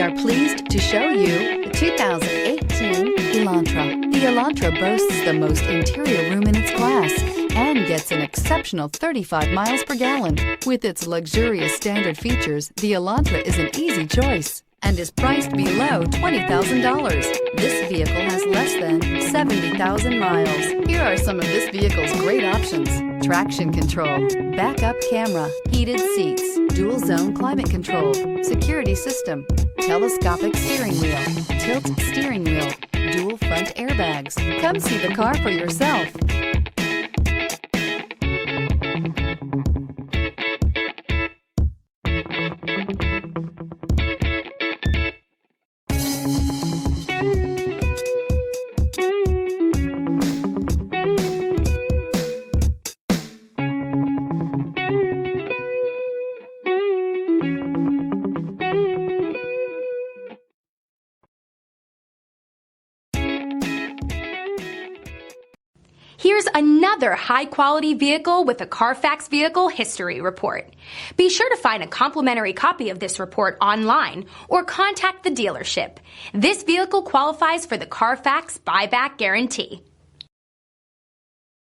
are pleased to show you the 2018 Elantra. The Elantra boasts the most interior room in its class and gets an exceptional 35 miles per gallon. With its luxurious standard features, the Elantra is an easy choice and is priced below $20,000. This vehicle has less than 70,000 miles. Here are some of this vehicle's great options: traction control, backup camera, heated seats, dual zone climate control, security system, telescopic steering wheel, tilt steering wheel, dual front airbags. Come see the car for yourself. Here's another high-quality vehicle with a Carfax Vehicle History Report. Be sure to find a complimentary copy of this report online or contact the dealership. This vehicle qualifies for the Carfax Buyback Guarantee.